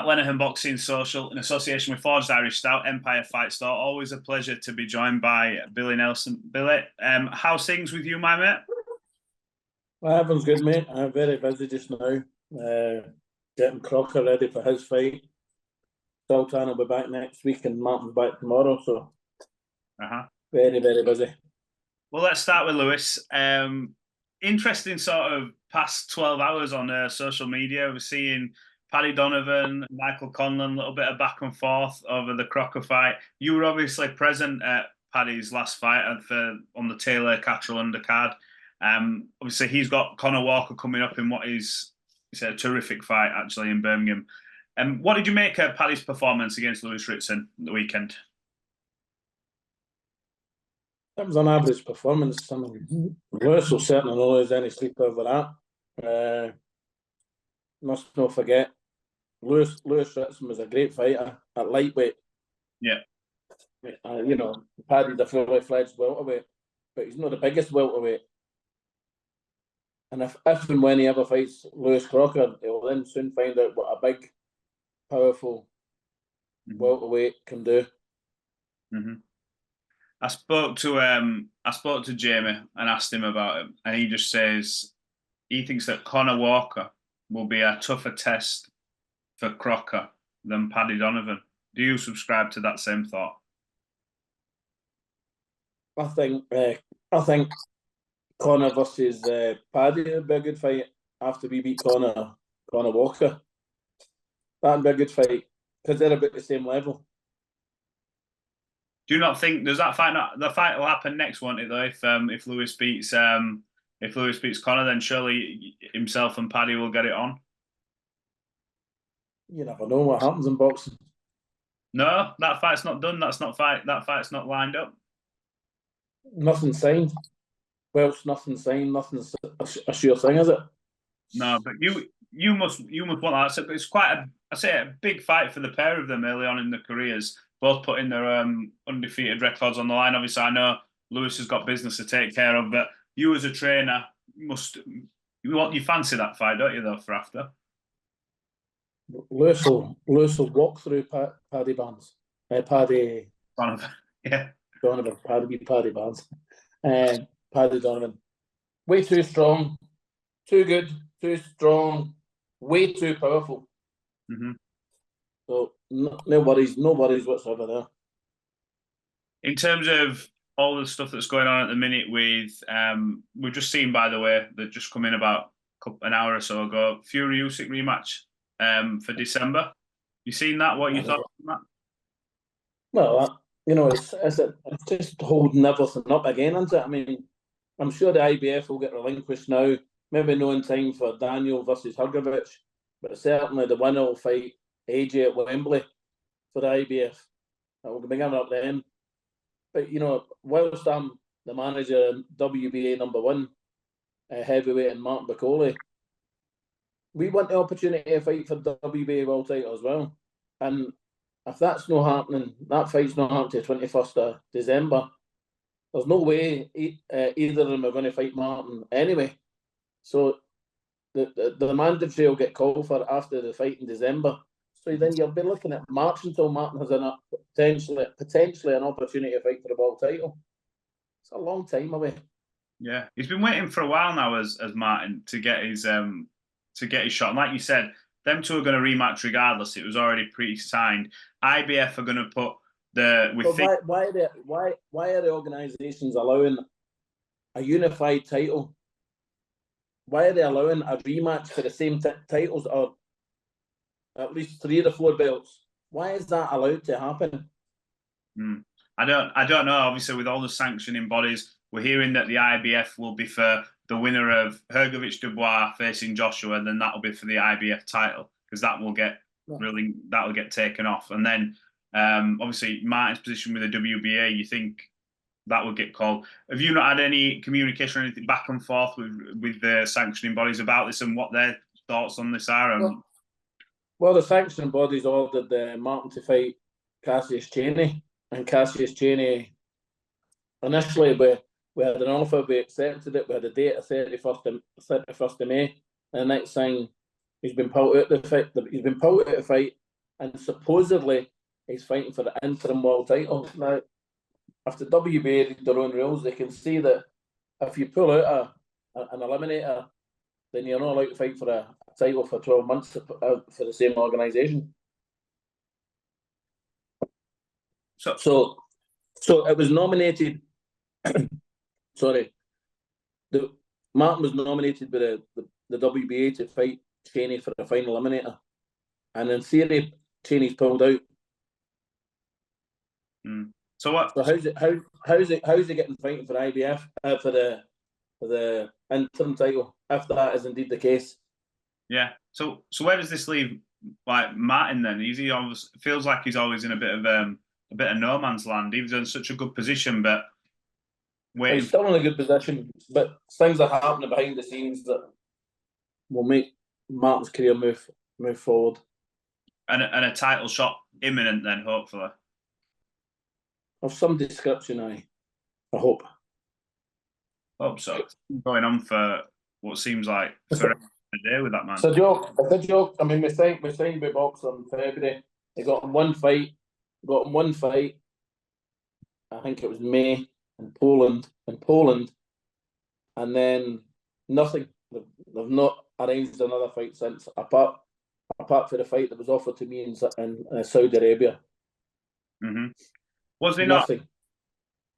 At Lenihan Boxing Social, in association with Forged Irish Stout, Empire Fight Store. Always a pleasure to be joined by Billy Nelson. Billy, how's things with you, my mate? Well, everyone's good, mate. I'm very busy just now. Getting Crocker ready for his fight. Sultan will be back next week and Martin's back tomorrow, so very, very busy. Well, let's start with Lewis. Interesting sort of past 12 hours on social media. We're seeing Paddy Donovan, Michael Conlon, a little bit of back and forth over the Crocker fight. You were obviously present at Paddy's last fight on the Taylor Catterall undercard. Obviously, he's got Conah Walker coming up in what is a terrific fight, actually, in Birmingham. What did you make of Paddy's performance against Lewis Ritson the weekend? That was an average performance. I mean, Lewis will certainly not lose any sleep over that. Must not forget, Lewis Ritson was a great fighter at lightweight. Yeah. You know, Paddy's a fully fledged welterweight, but he's not the biggest welterweight. And if and when he ever fights Lewis Crocker, he'll then soon find out what a big, powerful welterweight can do. I spoke to Jamie and asked him about it, and he just says he thinks that Conah Walker will be a tougher test for Crocker than Paddy Donovan. Do you subscribe to that same thought? I think Conah versus Paddy would be a good fight after we beat Conah Walker. That'd be a good fight because they're about the same level. Do you not think the fight will happen next, won't it? Though, if Lewis beats Conah, then surely himself and Paddy will get it on. You never know what happens in boxing. No, that fight's not done. That fight's not lined up. Nothing signed. Welsh, nothing signed. Nothing's a sure thing, is it? No, but you must want that. It's quite a big fight for the pair of them early on in their careers. Both putting their undefeated records on the line. Obviously, I know Lewis has got business to take care of, but you as a trainer you fancy that fight, don't you? Though for after. Lewis will walk through Paddy Barnes. Paddy Donovan, yeah. Donovan, Paddy Barnes. Paddy Donovan. Way too strong, too good, too strong, way too powerful. So no worries whatsoever there. In terms of all the stuff that's going on at the minute with, we've just seen, by the way, that just come in about an hour or so ago, Fury Usyk rematch for December. You seen that? What you thought of that? Well, you know, it's just holding everything up again, isn't it? I mean, I'm sure the IBF will get relinquished now. Maybe no in time for Daniel versus Hrgovic, but certainly the winner will fight AJ at Wembley for the IBF. That will be coming up then. But, you know, whilst I'm the manager in WBA #1 heavyweight and Martin Bakole, we want the opportunity to fight for the WBA world title as well. And if that's not happening, that fight's not happening till 21st of December, there's no way either of them are going to fight Martin anyway. So the mandatory will get called for after the fight in December. So then you'll be looking at March until Martin has potentially an opportunity to fight for the world title. It's a long time away. Yeah, he's been waiting for a while now as Martin to get his shot. And like you said, them two are going to rematch regardless. It was already pre-signed. IBF are going to put why are the organisations allowing a unified title? Why are they allowing a rematch for the same titles or at least 3 of the 4 belts? Why is that allowed to happen? I don't know. Obviously, with all the sanctioning bodies, we're hearing that the IBF will be for the winner of Hrgovic Dubois facing Joshua, and then that'll be for the IBF title because that will get taken off. And then obviously Martin's position with the WBA, you think that would get called. Have you not had any communication or anything back and forth with the sanctioning bodies about this and what their thoughts on this are? Well, the sanctioning bodies ordered Martin to fight Cassius Chaney, and Cassius Chaney initially we had an offer, we accepted it, we had a date of 31st of May, and the next thing he's been pulled out the fight. He's been pulled out of the fight and supposedly he's fighting for the interim world title. Now, if the WBA read their own rules, they can see that if you pull out an eliminator, then you're not allowed to fight for a title for 12 months for the same organisation. So it was nominated. Sorry, Martin was nominated by the WBA to fight Cheney for the final eliminator, and in theory, Cheney's pulled out. So what? So how's it getting fighting for IBF for the interim title if that is indeed the case? Yeah. So where does this leave like Martin then? He always feels like he's always in a bit of no man's land. He's in such a good position, but he's still in a good position. But things are happening behind the scenes that will make Martin's career move forward. And a title shot imminent then, hopefully. Of some description, I hope. Hope so. It's been going on for what seems like forever a day with that man. It's a joke. I mean, we signed with Box in February. They got him one fight. I think it was May in Poland, and then nothing. They've not arranged another fight since, apart from the fight that was offered to me in Saudi Arabia. Was they nothing? Not?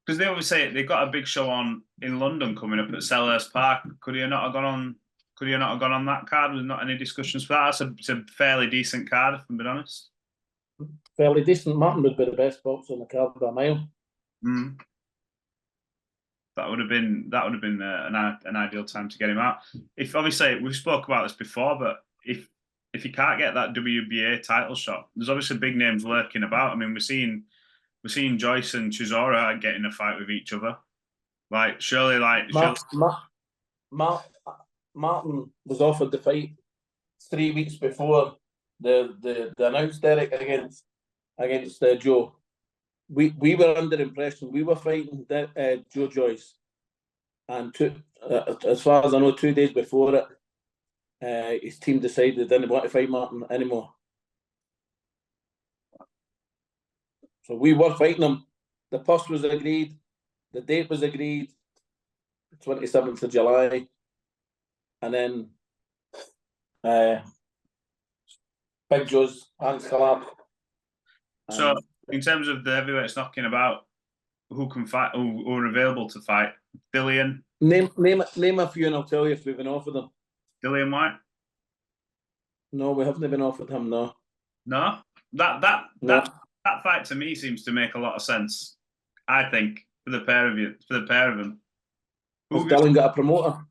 Because they always say they've got a big show on in London coming up at Selhurst Park. Could he not have gone on that card? Was not any discussions for that? It's a fairly decent card, if I'm being honest. Fairly decent. Martin would be the best boxer on the card by a mile. That would have been an ideal time to get him out. If obviously we spoke about this before, but if you can't get that WBA title shot, there's obviously big names lurking about. I mean, we're seeing Joyce and Chisora getting a fight with each other. Like surely, Martin was offered the fight 3 weeks before the announced Derek against Joe. We were under the impression we were fighting Joe Joyce, and as far as I know, 2 days before it, his team decided they didn't want to fight Martin anymore. So we were fighting him. The post was agreed. The date was agreed, 27th of July. And then Big Joe's hands collapsed. So in terms of the heavyweights knocking about, who can fight, who are available to fight? Dillian? Name a few and I'll tell you if we've been offered them. Dillian White? No, we haven't been offered him, no. No? That fight to me seems to make a lot of sense. I think for the pair of them. Has Dylan got a promoter?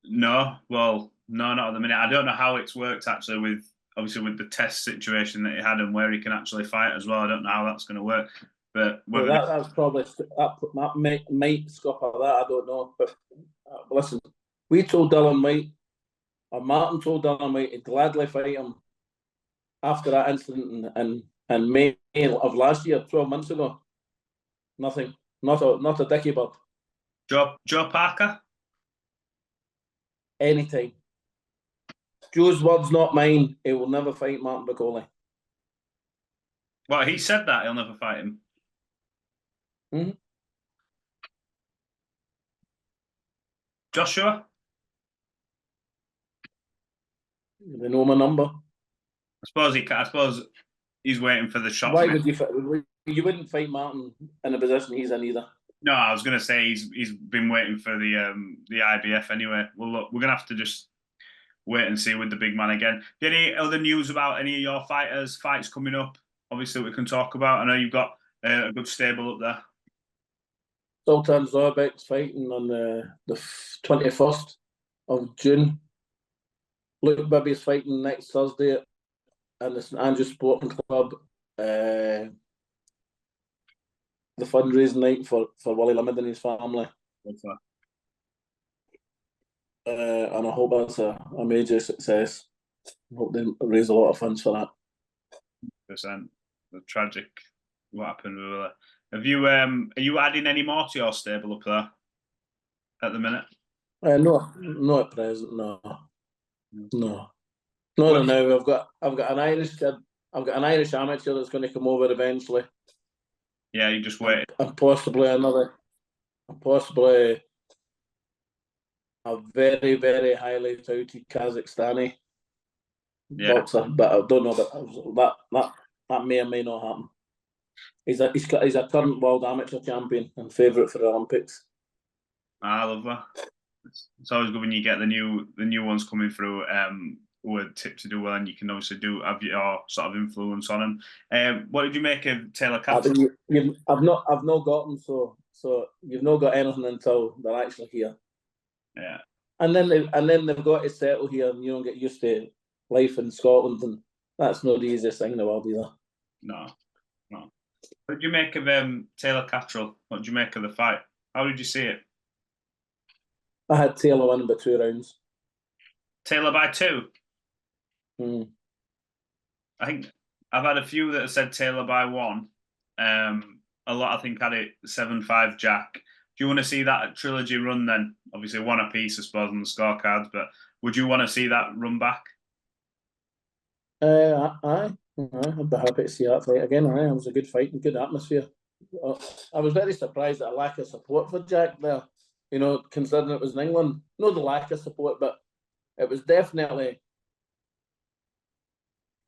No, not at the minute. I don't know how it's worked actually with the test situation that he had and where he can actually fight as well. I don't know how that's going to work. But that's probably that might scupper that. I don't know. But listen, we told Dylan White, or Martin told Dylan White, he'd gladly fight him after that incident in May of last year, 12 months ago. Nothing. Not a dicky bird. Joe Parker? Anytime. Joe's words, not mine. He will never fight Martin Bakole. Well, he said that he'll never fight him. Joshua? They know my number. I suppose he's waiting for the shot. Why would you wouldn't fight Martin in the position he's in either? No, I was going to say he's been waiting for the IBF anyway. Well, look, we're going to have to just wait and see with the big man again. Any other news about any of your fights coming up? Obviously, we can talk about. I know you've got a good stable up there. Sultan Zorbek's fighting on the 21st of June. Luke Bibby's fighting next Thursday at the St Andrews Sporting Club. The fundraising night for Willie Limid and his family. And I hope that's a major success. I hope they raise a lot of funds for that. %. The tragic what happened with Willie. Have you are you adding any more to your stable up there at the minute? No, at present, no. No. I've got an Irish kid. I've got an Irish amateur that's going to come over eventually. Yeah, you just wait. And possibly a very, very highly touted Kazakhstani boxer, but I don't know about that may or may not happen. He's a current world amateur champion and favourite for the Olympics. I love that. It's always good when you get the new ones coming through who are tipped to do well, and you can obviously have your sort of influence on them. What did you make of Taylor Catterall? I've not got them, so you've not got anything until they're actually here. Yeah. And then they've got to settle here and get used to life in Scotland, and that's not the easiest thing in the world either. No. What did you make of Taylor Catterall? What did you make of the fight? How did you see it? I had Taylor winning by 2 rounds. Taylor by 2? I think I've had a few that have said Taylor by 1. A lot, I think, had it 7-5 Jack. Do you want to see that trilogy run then? Obviously, 1 apiece, I suppose, on the scorecards, but would you want to see that run back? Aye. I'd be happy to see that fight again. Aye, it was a good fight and good atmosphere. I was very surprised at a lack of support for Jack there. Considering it was in England. Not the lack of support, but it was definitely.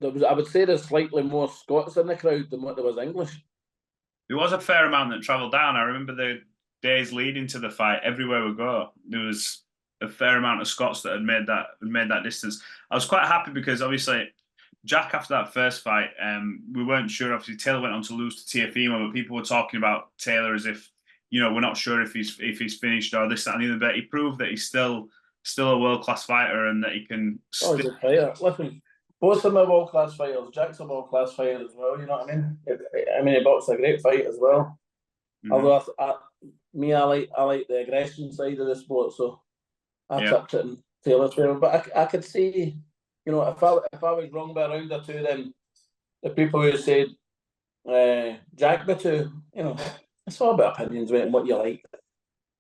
I would say there's slightly more Scots in the crowd than what there was English. There was a fair amount that travelled down. I remember the days leading to the fight. Everywhere we go, there was a fair amount of Scots that had made that distance. I was quite happy because obviously Jack, after that first fight, we weren't sure. Obviously, Taylor went on to lose to Teofimo, but people were talking about Taylor as if we're not sure if he's finished or this, that, and the other. But he proved that he's still a world-class fighter and that he can. He's a fighter. Listen, both of them are world-class fighters. Jack's a world-class fighter as well, you know what I mean? He boxed a great fight as well. Mm-hmm. Although I like the aggression side of the sport, so I tipped it in Taylor's favour. But I could see, if I was wrong by a round or 2, then the people who said Jack by 2, it's all about opinions and what you like.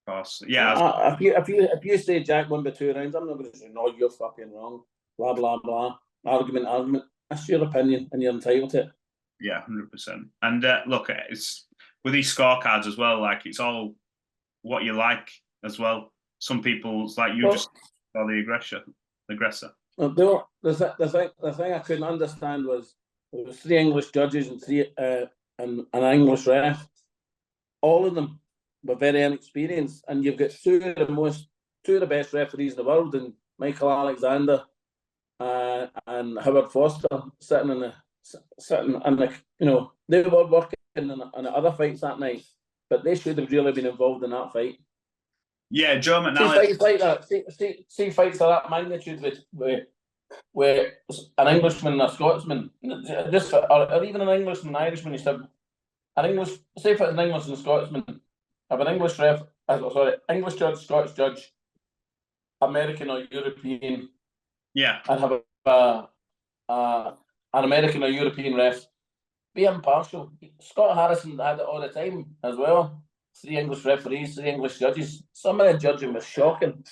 Of course, yeah. If you say Jack won by 2 rounds, I'm not going to say no, you're fucking wrong. Blah blah blah. Argument. That's your opinion, and you're entitled to it. Yeah, 100%. And look, it's with these scorecards as well. Like it's all what you like as well. Some people, it's like you just are the aggressor. The thing I couldn't understand was there was 3 English judges and 3 and an English ref. All of them were very inexperienced, and you've got two of the best referees in the world, and Michael Alexander and Howard Foster sitting in the they were working on other fights that night, but they should have really been involved in that fight. Yeah, Joe McNally. See fights like that. See fights of that magnitude with an Englishman and a Scotsman, or even an Englishman and an Irishman. You said say if it's an Englishman and a Scotsman, have an English English judge, Scottish judge, American or European. Yeah. And have an American or European ref. Be impartial. Scott Harrison had it all the time as well. 3 English referees, 3 English judges. Some of the judging was shocking.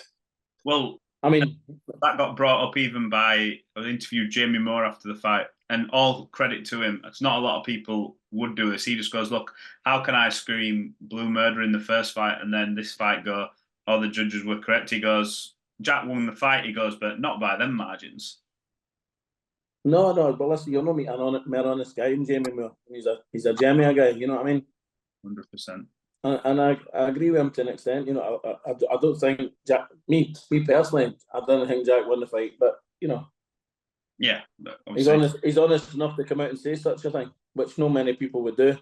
Well, I mean, that got brought up even by I interviewed Jamie Moore after the fight, and all credit to him. It's not a lot of people would do this. He just goes, "Look, how can I scream blue murder in the first fight and then this fight go, oh, the judges were correct?" He goes, "Jack won the fight." He goes, "But not by them margins." No, but listen, you'll know me, an more honest guy than Jamie Moore. He's a Jamie guy, you know what I mean? 100%. And I agree with him to an extent. I don't think Jack. Me personally, I don't think Jack won the fight, but yeah, he's honest enough to come out and say such a thing, which no many people would do.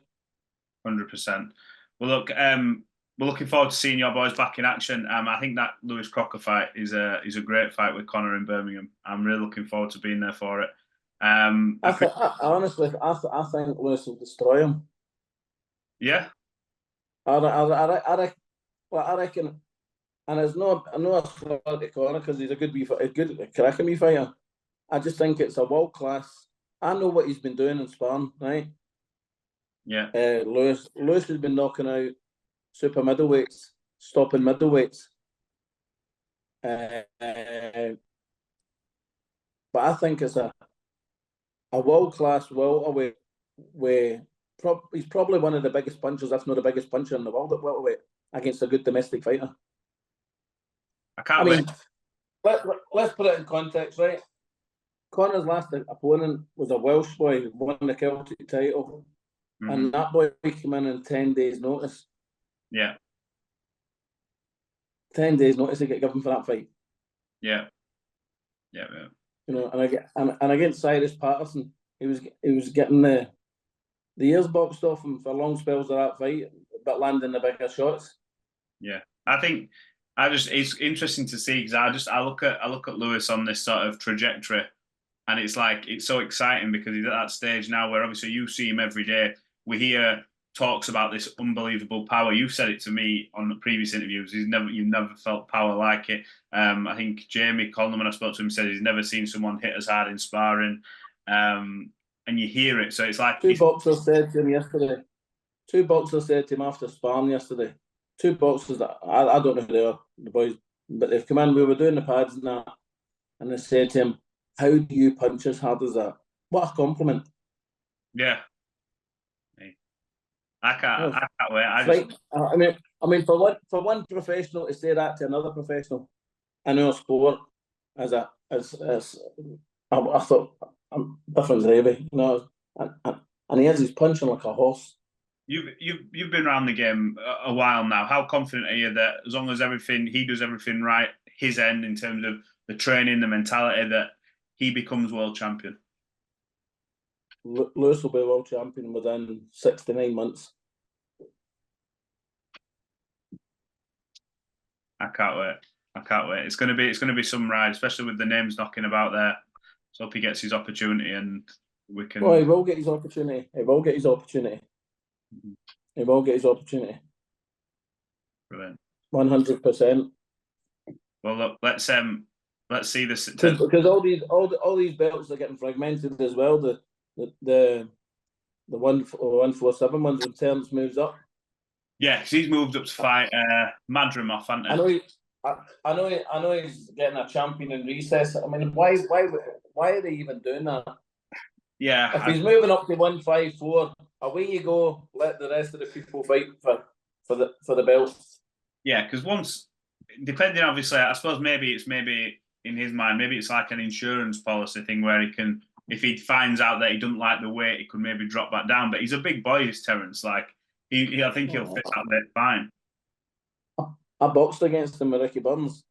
100%. Well, look, we're looking forward to seeing your boys back in action. I think that Lewis Crocker fight is a great fight with Conor in Birmingham. I'm really looking forward to being there for it. Honestly, I think Lewis will destroy him. Yeah. I reckon, and it's not a slot to Conor because he's a good cracking wee fighter. I just think it's a world class. I know what he's been doing in sparring, right? Yeah. Lewis has been knocking out super middleweights, stopping middleweights. but I think it's a world-class welterweight where he's probably one of the biggest punchers, if not the biggest puncher in the world at welterweight, against a good domestic fighter. I mean, let's put it in context, right? Conor's last opponent was a Welsh boy who won the Celtic title, and that boy came in 10 days' notice. Yeah. 10 days' notice to get given for that fight. Yeah. You know, and against Cyrus Patterson, he was getting the ears boxed off him for long spells of that fight, but landing the bigger shots. Yeah, I think it's interesting to see because I look at Lewis on this sort of trajectory, and it's like it's so exciting because he's at that stage now where obviously you see him every day. We hear talks about this unbelievable power. You said it to me on the previous interviews. You've never felt power like it. I think Jamie Conlon, when I spoke to him, said he's never seen someone hit as hard in sparring. And you hear it, so it's like Two boxers said to him yesterday. Two boxers said to him after sparring yesterday. Two boxers that I don't know who they are, the boys, but they've come in. We were doing the pads and that, and they said to him, "How do you punch as hard as that?" What a compliment! Yeah. I can't wait. I mean, for one professional to say that to another professional in our sport, I thought difference heavy, you know, and he's punching like a horse. You've been around the game a while now. How confident are you that as long as he does everything right, his end in terms of the training, the mentality, that he becomes world champion? Lewis will be world champion within 6 to 9 months. I can't wait. It's going to be some ride, especially with the names knocking about there. So hope he gets his opportunity and we can. Well, he will get his opportunity. He will get his opportunity. He will get his opportunity. Brilliant. 100%. Well, look, let's see this because all these belts are getting fragmented as well. The 147 ones when Terence moves up. Yeah, because he's moved up to fight Madrim off, hasn't he? I know he's getting a champion in recess. I mean, why are they even doing that? Yeah. If he's moving up to 154, away you go. Let the rest of the people fight for the belts. Yeah, because once, depending, obviously, I suppose maybe in his mind, maybe it's like an insurance policy thing where he can, if he finds out that he doesn't like the weight, he could maybe drop back down. But he's a big boy, is Terence. Like I think he'll fit that weight fine. I boxed against him with Ricky Burns.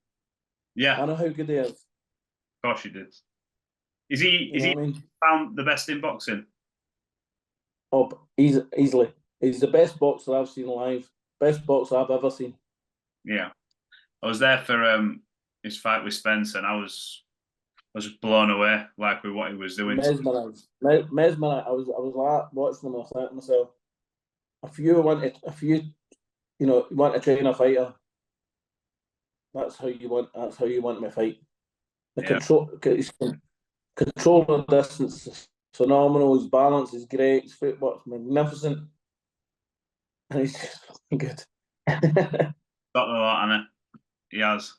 Yeah, I know how good he is. Of course you did. Is he found the best in boxing? Oh, easily. He's the best boxer I've seen live. Best boxer I've ever seen. Yeah, I was there for his fight with Spence, and I was blown away, like with what he was doing. Mesmerised. I was like watching him. I thought to myself, if you want to train a fighter, that's how you want him to fight. The control of the distance is phenomenal. His balance is great. His footwork's magnificent, and he's just fucking good. Got the lot, Anna. He has.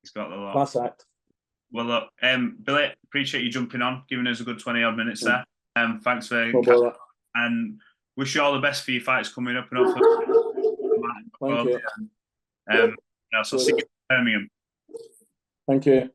He's got the lot. Class act. Well, look, Billy, appreciate you jumping on, giving us a good 20-odd minutes there. Thanks for and wish you all the best for your fights coming up, and hopefully Thank you. I'll see you in Birmingham. Thank you.